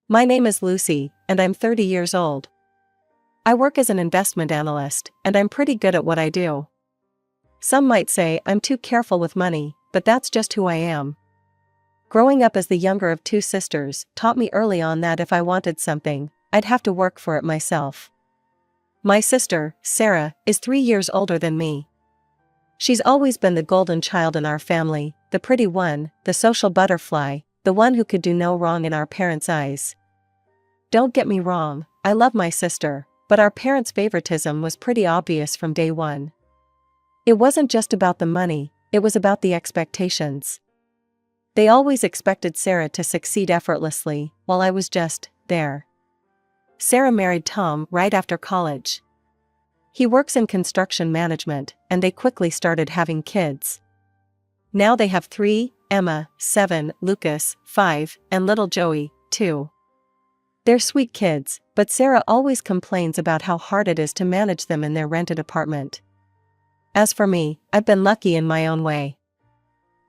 My name is Lucy, and I'm 30 years old. I work as an investment analyst, and I'm pretty good at what I do. Some might say I'm too careful with money, but that's just who I am. Growing up as the younger of two sisters taught me early on that if I wanted something, I'd have to work for it myself. My sister, Sarah, is 3 years older than me. She's always been the golden child in our family, the pretty one, the social butterfly, the one who could do no wrong in our parents' eyes. Don't get me wrong, I love my sister, but our parents' favoritism was pretty obvious from day one. It wasn't just about the money, it was about the expectations. They always expected Sarah to succeed effortlessly, while I was just there. Sarah married Tom right after college. He works in construction management, and they quickly started having kids. Now they have 3, Emma, 7, Lucas, 5, and little Joey, 2. They're sweet kids, but Sarah always complains about how hard it is to manage them in their rented apartment. As for me, I've been lucky in my own way.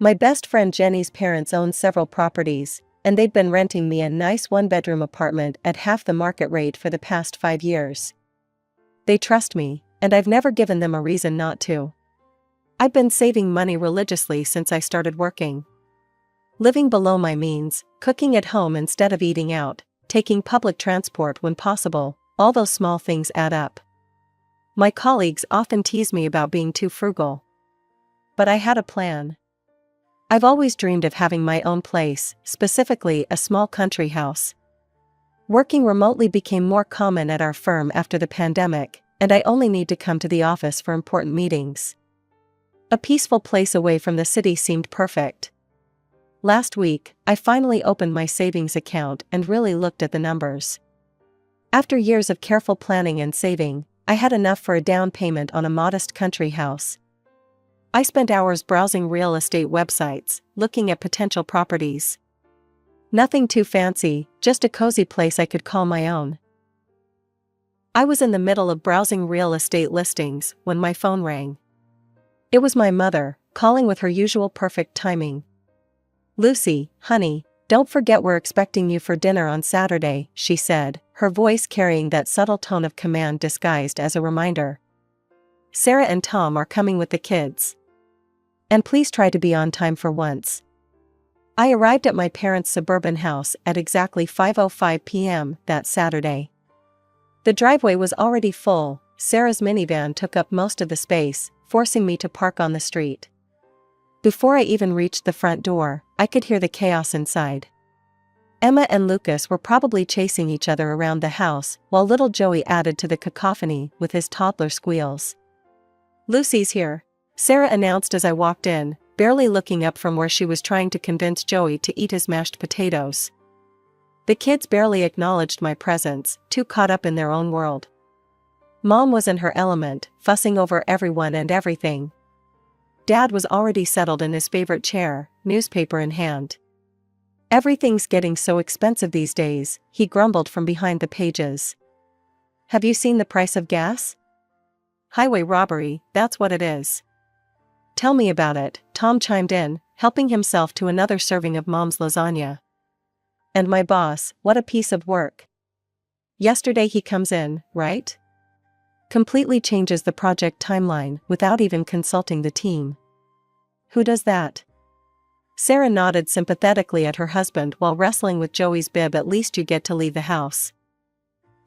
My best friend Jenny's parents own several properties, and they've been renting me a nice one-bedroom apartment at half the market rate for the past 5 years. They trust me, and I've never given them a reason not to. I've been saving money religiously since I started working. Living below my means, cooking at home instead of eating out, taking public transport when possible, all those small things add up. My colleagues often tease me about being too frugal. But I had a plan. I've always dreamed of having my own place, specifically a small country house. Working remotely became more common at our firm after the pandemic, and I only need to come to the office for important meetings. A peaceful place away from the city seemed perfect. Last week, I finally opened my savings account and really looked at the numbers. After years of careful planning and saving, I had enough for a down payment on a modest country house. I spent hours browsing real estate websites, looking at potential properties. Nothing too fancy, just a cozy place I could call my own. I was in the middle of browsing real estate listings when my phone rang. It was my mother, calling with her usual perfect timing. "Lucy, honey, don't forget we're expecting you for dinner on Saturday," she said, her voice carrying that subtle tone of command disguised as a reminder. "Sarah and Tom are coming with the kids. And please try to be on time for once." I arrived at my parents' suburban house at exactly 5:05 p.m. that Saturday. The driveway was already full. Sarah's minivan took up most of the space, forcing me to park on the street. Before I even reached the front door, I could hear the chaos inside. Emma and Lucas were probably chasing each other around the house, while little Joey added to the cacophony with his toddler squeals. "Lucy's here," Sarah announced as I walked in, barely looking up from where she was trying to convince Joey to eat his mashed potatoes. The kids barely acknowledged my presence, too caught up in their own world. Mom was in her element, fussing over everyone and everything. Dad was already settled in his favorite chair, newspaper in hand. "Everything's getting so expensive these days," he grumbled from behind the pages. "Have you seen the price of gas? Highway robbery, that's what it is." "Tell me about it," Tom chimed in, helping himself to another serving of Mom's lasagna. "And my boss, what a piece of work. Yesterday he comes in, right? Completely changes the project timeline without even consulting the team." "Who does that?" Sarah nodded sympathetically at her husband while wrestling with Joey's bib. "At least you get to leave the house.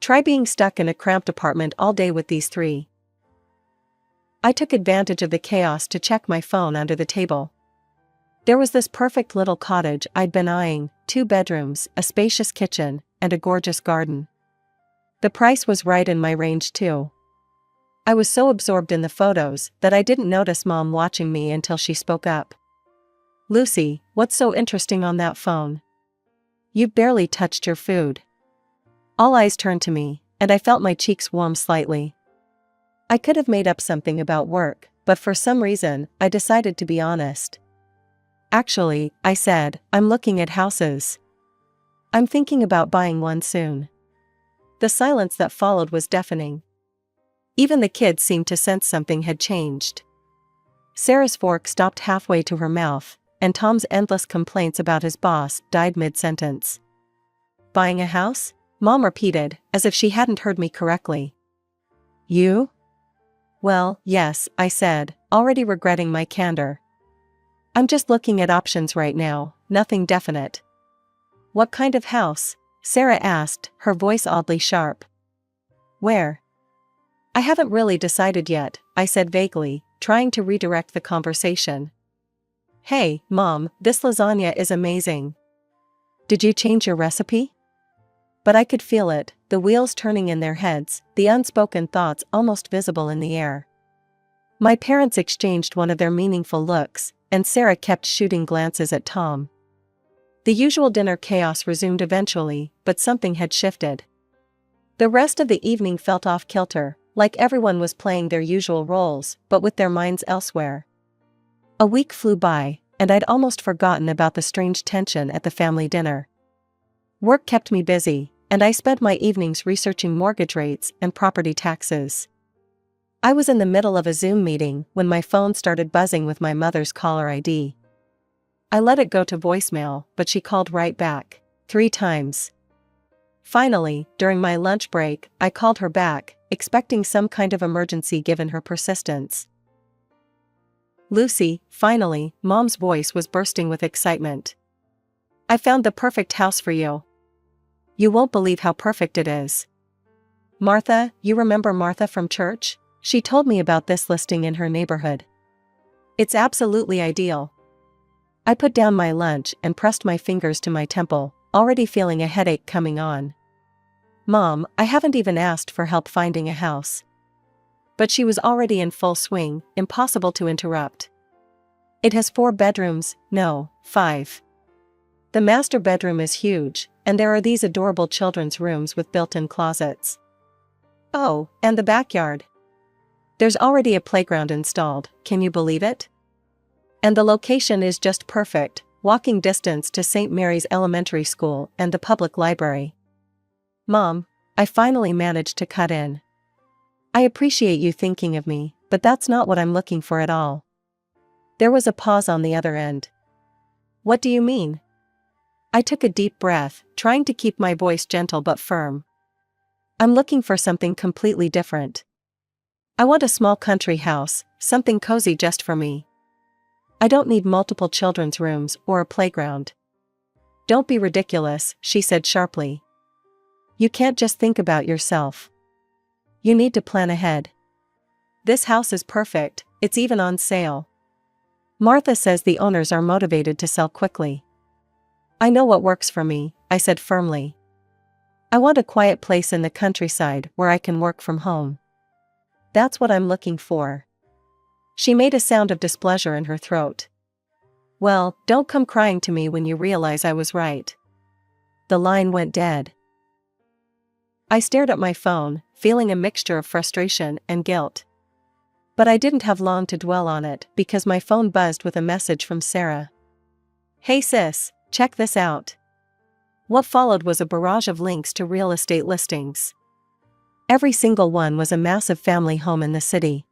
Try being stuck in a cramped apartment all day with these 3. I took advantage of the chaos to check my phone under the table. There was this perfect little cottage I'd been eyeing, 2 bedrooms, a spacious kitchen, and a gorgeous garden. The price was right in my range too. I was so absorbed in the photos that I didn't notice Mom watching me until she spoke up. "Lucy, what's so interesting on that phone? You've barely touched your food." All eyes turned to me, and I felt my cheeks warm slightly. I could have made up something about work, but for some reason, I decided to be honest. "Actually," I said, "I'm looking at houses. I'm thinking about buying one soon." The silence that followed was deafening. Even the kids seemed to sense something had changed. Sarah's fork stopped halfway to her mouth, and Tom's endless complaints about his boss died mid-sentence. Buying a house? Mom repeated, as if she hadn't heard me correctly. You? Well, yes, I said, already regretting my candor. I'm just looking at options right now, nothing definite. What kind of house? Sarah asked, her voice oddly sharp. Where? I haven't really decided yet, I said vaguely, trying to redirect the conversation. Hey, Mom, this lasagna is amazing. Did you change your recipe? But I could feel it, the wheels turning in their heads, the unspoken thoughts almost visible in the air. My parents exchanged one of their meaningful looks, and Sarah kept shooting glances at Tom. The usual dinner chaos resumed eventually, but something had shifted. The rest of the evening felt off-kilter, like everyone was playing their usual roles, but with their minds elsewhere. A week flew by, and I'd almost forgotten about the strange tension at the family dinner. Work kept me busy, and I spent my evenings researching mortgage rates and property taxes. I was in the middle of a Zoom meeting when my phone started buzzing with my mother's caller ID. I let it go to voicemail, but she called right back, 3 times. Finally, during my lunch break, I called her back, expecting some kind of emergency given her persistence. Lucy, finally, Mom's voice was bursting with excitement. I found the perfect house for you. You won't believe how perfect it is. Martha, you remember Martha from church? She told me about this listing in her neighborhood. It's absolutely ideal. I put down my lunch and pressed my fingers to my temple, already feeling a headache coming on. Mom, I haven't even asked for help finding a house. But she was already in full swing, impossible to interrupt. It has 4 bedrooms, no, 5. The master bedroom is huge, and there are these adorable children's rooms with built-in closets. Oh, and the backyard. There's already a playground installed, can you believe it? And the location is just perfect, walking distance to St. Mary's Elementary School and the public library. Mom, I finally managed to cut in. I appreciate you thinking of me, but that's not what I'm looking for at all. There was a pause on the other end. What do you mean? I took a deep breath, trying to keep my voice gentle but firm. I'm looking for something completely different. I want a small country house, something cozy just for me. I don't need multiple children's rooms or a playground. Don't be ridiculous, she said sharply. You can't just think about yourself. You need to plan ahead. This house is perfect, it's even on sale. Martha says the owners are motivated to sell quickly. I know what works for me, I said firmly. I want a quiet place in the countryside where I can work from home. That's what I'm looking for. She made a sound of displeasure in her throat. Well, don't come crying to me when you realize I was right. The line went dead. I stared at my phone, feeling a mixture of frustration and guilt. But I didn't have long to dwell on it because my phone buzzed with a message from Sarah. Hey sis, check this out. What followed was a barrage of links to real estate listings. Every single one was a massive family home in the city.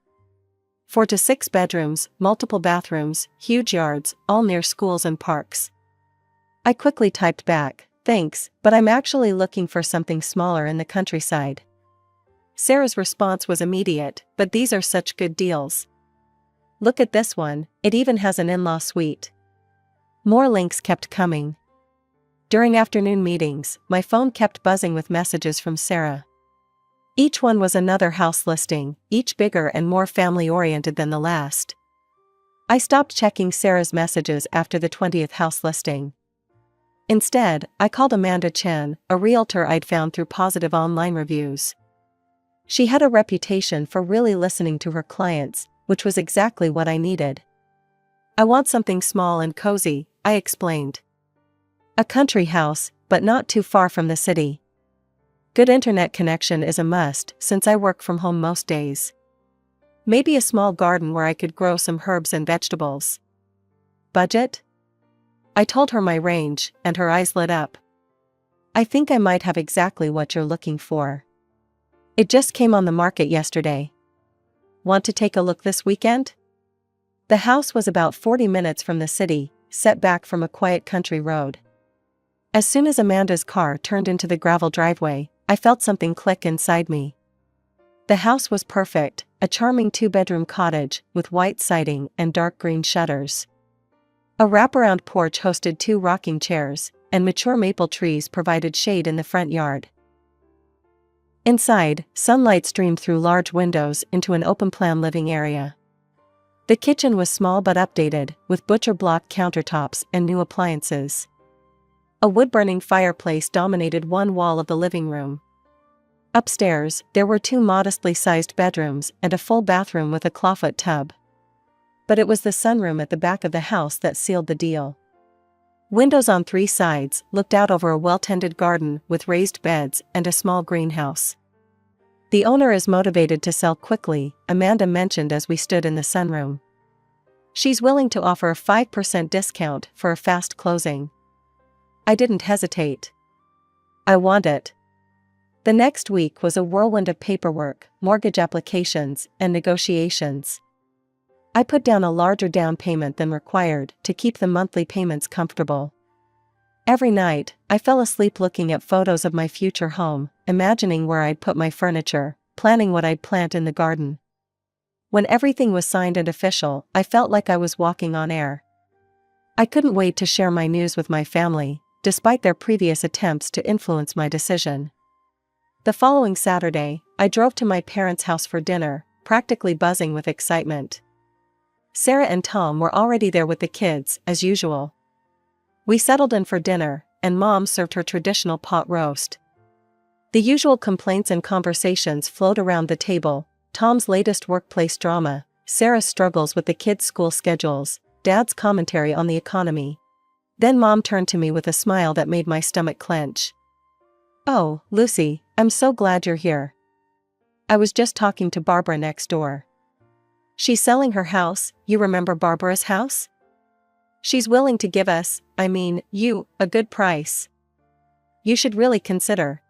4 to 6 bedrooms, multiple bathrooms, huge yards, all near schools and parks. I quickly typed back, thanks, but I'm actually looking for something smaller in the countryside. Sarah's response was immediate, but these are such good deals. Look at this one, it even has an in-law suite. More links kept coming. During afternoon meetings, my phone kept buzzing with messages from Sarah. Each one was another house listing, each bigger and more family-oriented than the last. I stopped checking Sarah's messages after the 20th house listing. Instead, I called Amanda Chen, a realtor I'd found through positive online reviews. She had a reputation for really listening to her clients, which was exactly what I needed. I want something small and cozy, I explained. A country house, but not too far from the city. Good internet connection is a must since I work from home most days. Maybe a small garden where I could grow some herbs and vegetables. Budget? I told her my range, and her eyes lit up. I think I might have exactly what you're looking for. It just came on the market yesterday. Want to take a look this weekend? The house was about 40 minutes from the city, set back from a quiet country road. As soon as Amanda's car turned into the gravel driveway, I felt something click inside me. The house was perfect, a charming two-bedroom cottage with white siding and dark green shutters. A wraparound porch hosted 2 rocking chairs, and mature maple trees provided shade in the front yard. Inside, sunlight streamed through large windows into an open-plan living area. The kitchen was small but updated, with butcher block countertops and new appliances. A wood-burning fireplace dominated one wall of the living room. Upstairs, there were 2 modestly sized bedrooms and a full bathroom with a clawfoot tub. But it was the sunroom at the back of the house that sealed the deal. Windows on 3 sides looked out over a well-tended garden with raised beds and a small greenhouse. "The owner is motivated to sell quickly," Amanda mentioned as we stood in the sunroom. "She's willing to offer a 5% discount for a fast closing." I didn't hesitate. "I want it." The next week was a whirlwind of paperwork, mortgage applications, and negotiations. I put down a larger down payment than required to keep the monthly payments comfortable. Every night, I fell asleep looking at photos of my future home, imagining where I'd put my furniture, planning what I'd plant in the garden. When everything was signed and official, I felt like I was walking on air. I couldn't wait to share my news with my family, despite their previous attempts to influence my decision. The following Saturday, I drove to my parents' house for dinner, practically buzzing with excitement. Sarah and Tom were already there with the kids, as usual. We settled in for dinner, and Mom served her traditional pot roast. The usual complaints and conversations flowed around the table: Tom's latest workplace drama, Sarah's struggles with the kids' school schedules, Dad's commentary on the economy. Then Mom turned to me with a smile that made my stomach clench. "Oh, Lucy, I'm so glad you're here. I was just talking to Barbara next door. She's selling her house. You remember Barbara's house? She's willing to give us, you, a good price. You should really consider."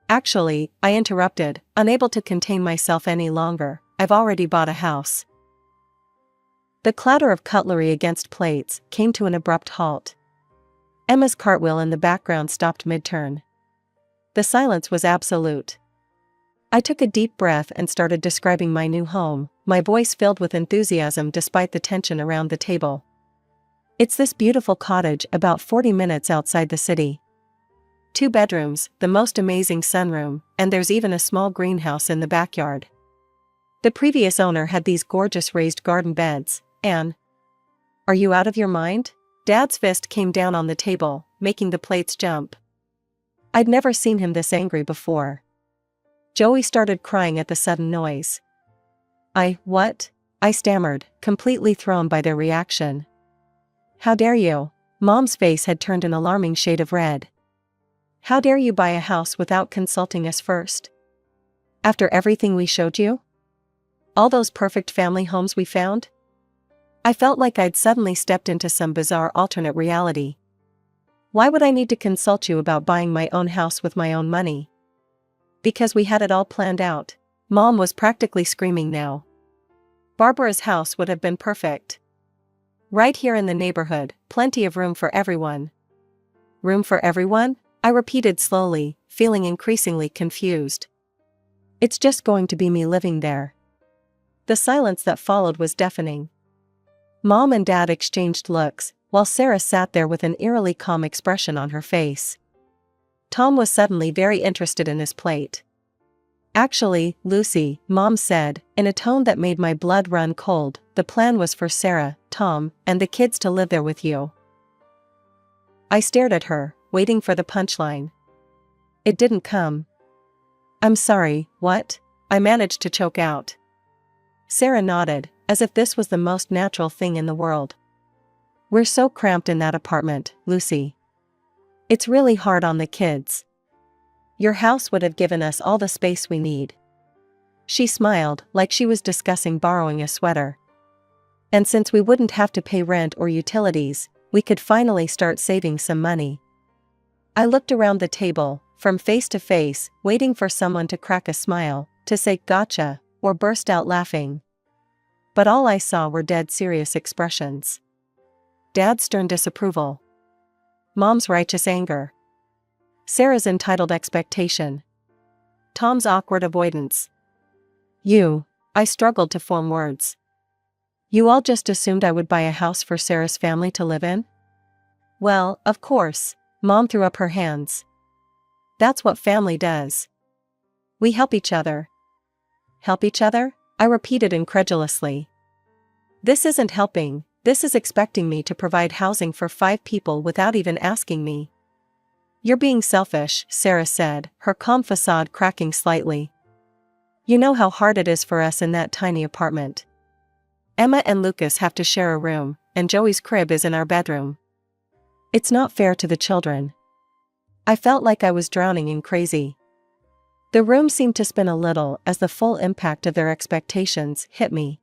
"Actually," I interrupted, unable to contain myself any longer, "I've already bought a house." The clatter of cutlery against plates came to an abrupt halt. Emma's cartwheel in the background stopped mid-turn. The silence was absolute. I took a deep breath and started describing my new home, my voice filled with enthusiasm despite the tension around the table. "It's this beautiful cottage about 40 minutes outside the city. 2 bedrooms, the most amazing sunroom, and there's even a small greenhouse in the backyard. The previous owner had these gorgeous raised garden beds, and..." "Are you out of your mind?" Dad's fist came down on the table, making the plates jump. I'd never seen him this angry before. Joey started crying at the sudden noise. What?" I stammered, completely thrown by their reaction. "How dare you?" Mom's face had turned an alarming shade of red. "How dare you buy a house without consulting us first? After everything we showed you? All those perfect family homes we found?" I felt like I'd suddenly stepped into some bizarre alternate reality. "Why would I need to consult you about buying my own house with my own money?" "Because we had it all planned out." Mom was practically screaming now. "Barbara's house would have been perfect. Right here in the neighborhood, plenty of room for everyone." "Room for everyone?" I repeated slowly, feeling increasingly confused. "It's just going to be me living there." The silence that followed was deafening. Mom and Dad exchanged looks, while Sarah sat there with an eerily calm expression on her face. Tom was suddenly very interested in his plate. "Actually, Lucy," Mom said, in a tone that made my blood run cold, "the plan was for Sarah, Tom, and the kids to live there with you." I stared at her, waiting for the punchline. It didn't come. "I'm sorry, what?" I managed to choke out. Sarah nodded, as if this was the most natural thing in the world. "We're so cramped in that apartment, Lucy. It's really hard on the kids. Your house would have given us all the space we need." She smiled, like she was discussing borrowing a sweater. "And since we wouldn't have to pay rent or utilities, we could finally start saving some money." I looked around the table, from face to face, waiting for someone to crack a smile, to say "gotcha," or burst out laughing. But all I saw were dead serious expressions. Dad's stern disapproval. Mom's righteous anger. Sarah's entitled expectation. Tom's awkward avoidance. I struggled to form words. You all just assumed I would buy a house for Sarah's family to live in? Well, of course. Mom threw up her hands. That's what family does. We help each other. Help each other? I repeated incredulously. This isn't helping, this is expecting me to provide housing for 5 people without even asking me. You're being selfish, Sarah said, her calm facade cracking slightly. You know how hard it is for us in that tiny apartment. Emma and Lucas have to share a room, and Joey's crib is in our bedroom. It's not fair to the children. I felt like I was drowning in crazy. The room seemed to spin a little as the full impact of their expectations hit me.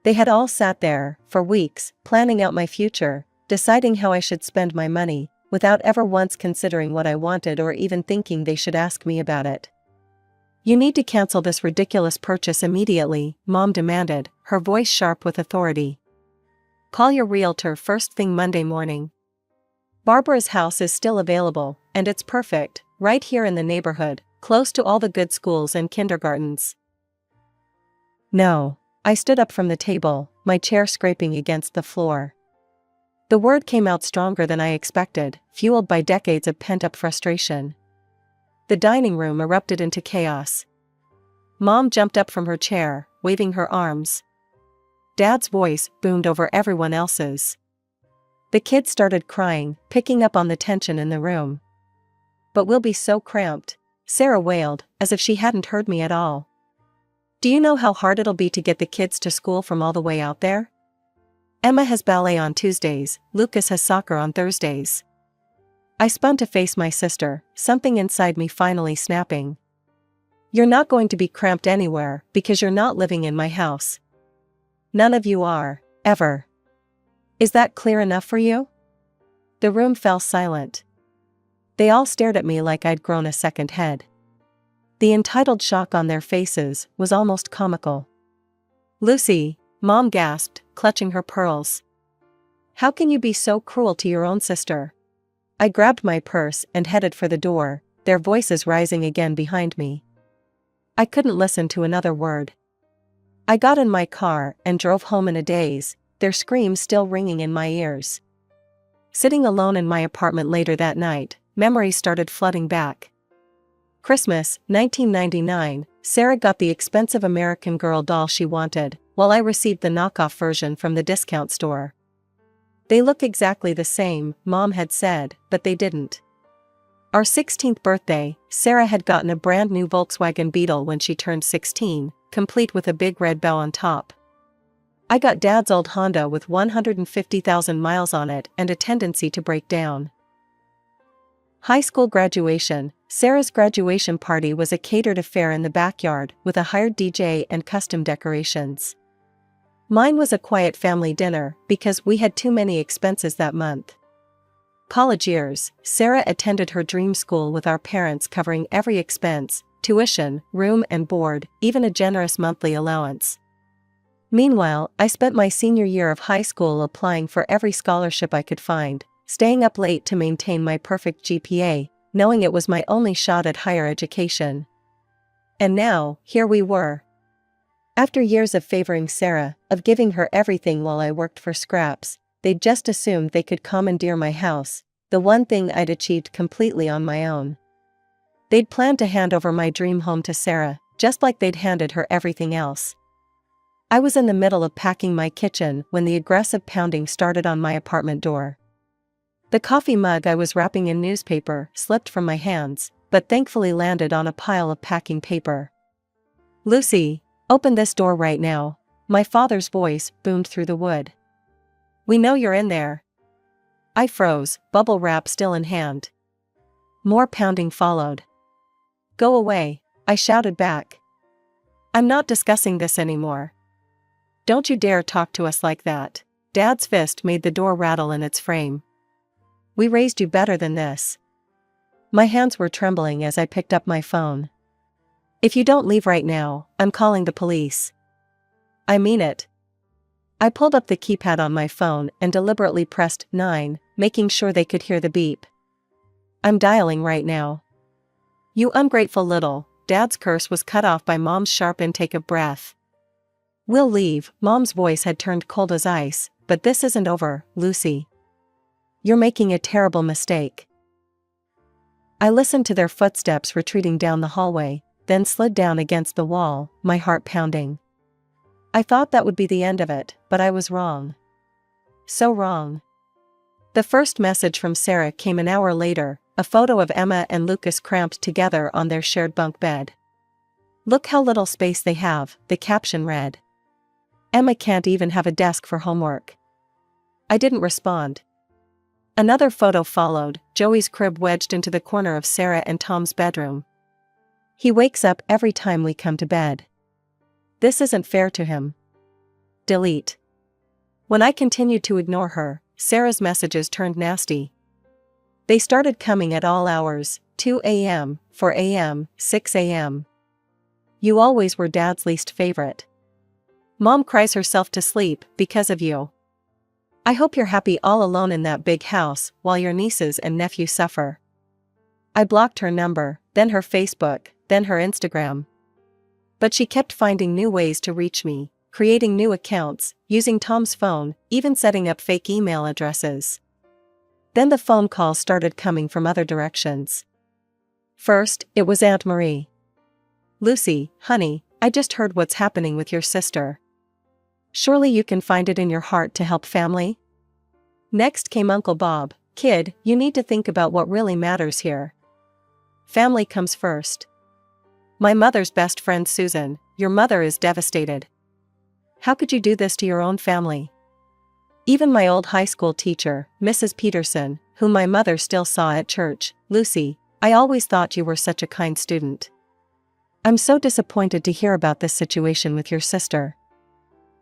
They had all sat there, for weeks, planning out my future, deciding how I should spend my money, without ever once considering what I wanted or even thinking they should ask me about it. You need to cancel this ridiculous purchase immediately, Mom demanded, her voice sharp with authority. Call your realtor first thing Monday morning. Barbara's house is still available, and it's perfect, right here in the neighborhood, close to all the good schools and kindergartens. No. I stood up from the table, my chair scraping against the floor. The word came out stronger than I expected, fueled by decades of pent-up frustration. The dining room erupted into chaos. Mom jumped up from her chair, waving her arms. Dad's voice boomed over everyone else's. The kids started crying, picking up on the tension in the room. But we'll be so cramped, Sarah wailed, as if she hadn't heard me at all. Do you know how hard it'll be to get the kids to school from all the way out there? Emma has ballet on Tuesdays, Lucas has soccer on Thursdays. I spun to face my sister, something inside me finally snapping. You're not going to be cramped anywhere, because you're not living in my house. None of you are, ever. Is that clear enough for you? The room fell silent. They all stared at me like I'd grown a second head. The entitled shock on their faces was almost comical. Lucy, Mom gasped, clutching her pearls. How can you be so cruel to your own sister? I grabbed my purse and headed for the door, their voices rising again behind me. I couldn't listen to another word. I got in my car and drove home in a daze, their screams still ringing in my ears. Sitting alone in my apartment later that night, memories started flooding back. Christmas, 1999, Sarah got the expensive American Girl doll she wanted, while I received the knockoff version from the discount store. They look exactly the same, Mom had said, but they didn't. Our 16th birthday, Sarah had gotten a brand new Volkswagen Beetle when she turned 16, complete with a big red bow on top. I got Dad's old Honda with 150,000 miles on it and a tendency to break down. High school graduation. Sarah's graduation party was a catered affair in the backyard with a hired DJ and custom decorations. Mine was a quiet family dinner because we had too many expenses that month. College years. Sarah attended her dream school with our parents covering every expense, tuition, room and board, even a generous monthly allowance. Meanwhile, I spent my senior year of high school applying for every scholarship I could find, staying up late to maintain my perfect GPA, knowing it was my only shot at higher education. And now, here we were. After years of favoring Sarah, of giving her everything while I worked for scraps, they'd just assumed they could commandeer my house, the one thing I'd achieved completely on my own. They'd planned to hand over my dream home to Sarah, just like they'd handed her everything else. I was in the middle of packing my kitchen when the aggressive pounding started on my apartment door. The coffee mug I was wrapping in newspaper slipped from my hands, but thankfully landed on a pile of packing paper. Lucy, open this door right now, my father's voice boomed through the wood. We know you're in there. I froze, bubble wrap still in hand. More pounding followed. Go away, I shouted back. I'm not discussing this anymore. Don't you dare talk to us like that. Dad's fist made the door rattle in its frame. We raised you better than this. My hands were trembling as I picked up my phone. If you don't leave right now, I'm calling the police. I mean it. I pulled up the keypad on my phone and deliberately pressed 9, making sure they could hear the beep. I'm dialing right now. You ungrateful little, Dad's curse was cut off by Mom's sharp intake of breath. We'll leave, Mom's voice had turned cold as ice, but this isn't over, Lucy. You're making a terrible mistake. I listened to their footsteps retreating down the hallway, then slid down against the wall, my heart pounding. I thought that would be the end of it, but I was wrong. So wrong. The first message from Sarah came an hour later, a photo of Emma and Lucas cramped together on their shared bunk bed. Look how little space they have, the caption read. Emma can't even have a desk for homework. I didn't respond. Another photo followed, Joey's crib wedged into the corner of Sarah and Tom's bedroom. He wakes up every time we come to bed. This isn't fair to him. Delete. When I continued to ignore her, Sarah's messages turned nasty. They started coming at all hours, 2 a.m., 4 a.m., 6 a.m. You always were Dad's least favorite. Mom cries herself to sleep because of you. I hope you're happy all alone in that big house while your nieces and nephew suffer. I blocked her number, then her Facebook, then her Instagram. But she kept finding new ways to reach me, creating new accounts, using Tom's phone, even setting up fake email addresses. Then the phone calls started coming from other directions. First, it was Aunt Marie. Lucy, honey, I just heard what's happening with your sister. Surely you can find it in your heart to help family? Next came Uncle Bob. Kid, you need to think about what really matters here. Family comes first. My mother's best friend Susan, your mother is devastated. How could you do this to your own family? Even my old high school teacher, Mrs. Peterson, whom my mother still saw at church, Lucy, I always thought you were such a kind student. I'm so disappointed to hear about this situation with your sister.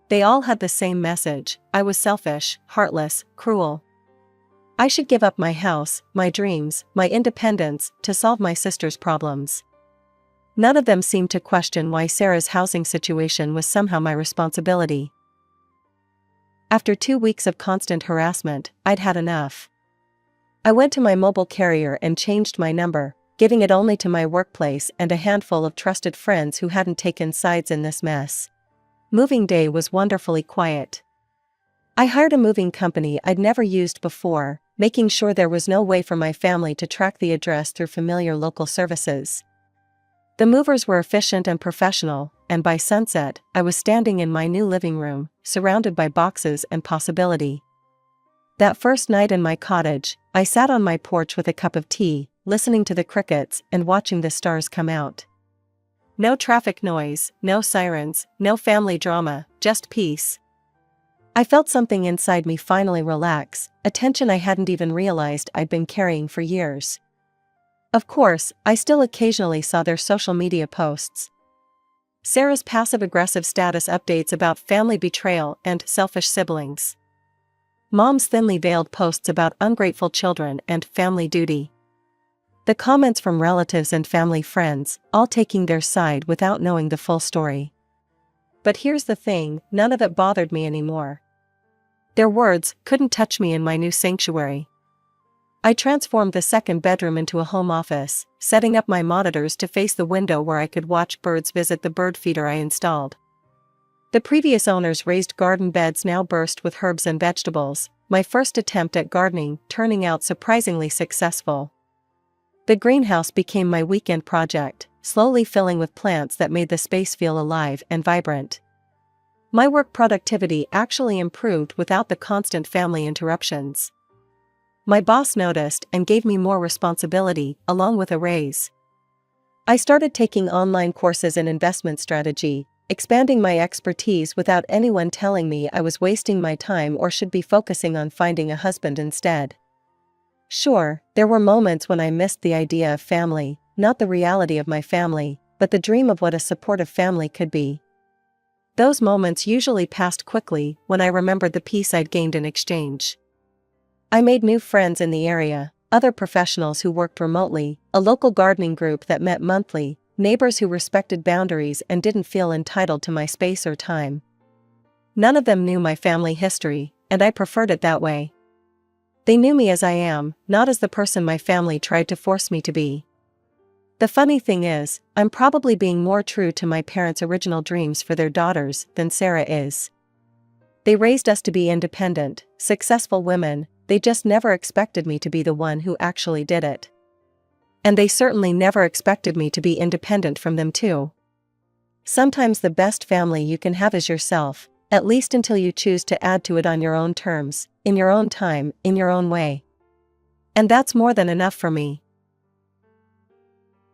They all had the same message. I was selfish, heartless, cruel. I should give up my house, my dreams, my independence, to solve my sister's problems. None of them seemed to question why Sarah's housing situation was somehow my responsibility. After 2 weeks of constant harassment, I'd had enough. I went to my mobile carrier and changed my number, giving it only to my workplace and a handful of trusted friends who hadn't taken sides in this mess. Moving day was wonderfully quiet. I hired a moving company I'd never used before, making sure there was no way for my family to track the address through familiar local services. The movers were efficient and professional, and by sunset, I was standing in my new living room, surrounded by boxes and possibility. That first night in my cottage, I sat on my porch with a cup of tea, listening to the crickets and watching the stars come out. No traffic noise, no sirens, no family drama, just peace. I felt something inside me finally relax, a tension I hadn't even realized I'd been carrying for years. Of course, I still occasionally saw their social media posts. Sarah's passive-aggressive status updates about family betrayal and selfish siblings. Mom's thinly veiled posts about ungrateful children and family duty. The comments from relatives and family friends, all taking their side without knowing the full story. But here's the thing, none of it bothered me anymore. Their words couldn't touch me in my new sanctuary. I transformed the second bedroom into a home office, setting up my monitors to face the window where I could watch birds visit the bird feeder I installed. The previous owners' raised garden beds now burst with herbs and vegetables, my first attempt at gardening turning out surprisingly successful. The greenhouse became my weekend project, slowly filling with plants that made the space feel alive and vibrant. My work productivity actually improved without the constant family interruptions. My boss noticed and gave me more responsibility, along with a raise. I started taking online courses in investment strategy, expanding my expertise without anyone telling me I was wasting my time or should be focusing on finding a husband instead. Sure, there were moments when I missed the idea of family, not the reality of my family, but the dream of what a supportive family could be. Those moments usually passed quickly when I remembered the peace I'd gained in exchange. I made new friends in the area, other professionals who worked remotely, a local gardening group that met monthly, neighbors who respected boundaries and didn't feel entitled to my space or time. None of them knew my family history, and I preferred it that way. They knew me as I am, not as the person my family tried to force me to be. The funny thing is, I'm probably being more true to my parents' original dreams for their daughters than Sarah is. They raised us to be independent, successful women, they just never expected me to be the one who actually did it. And they certainly never expected me to be independent from them too. Sometimes the best family you can have is yourself, at least until you choose to add to it on your own terms, in your own time, in your own way. And that's more than enough for me.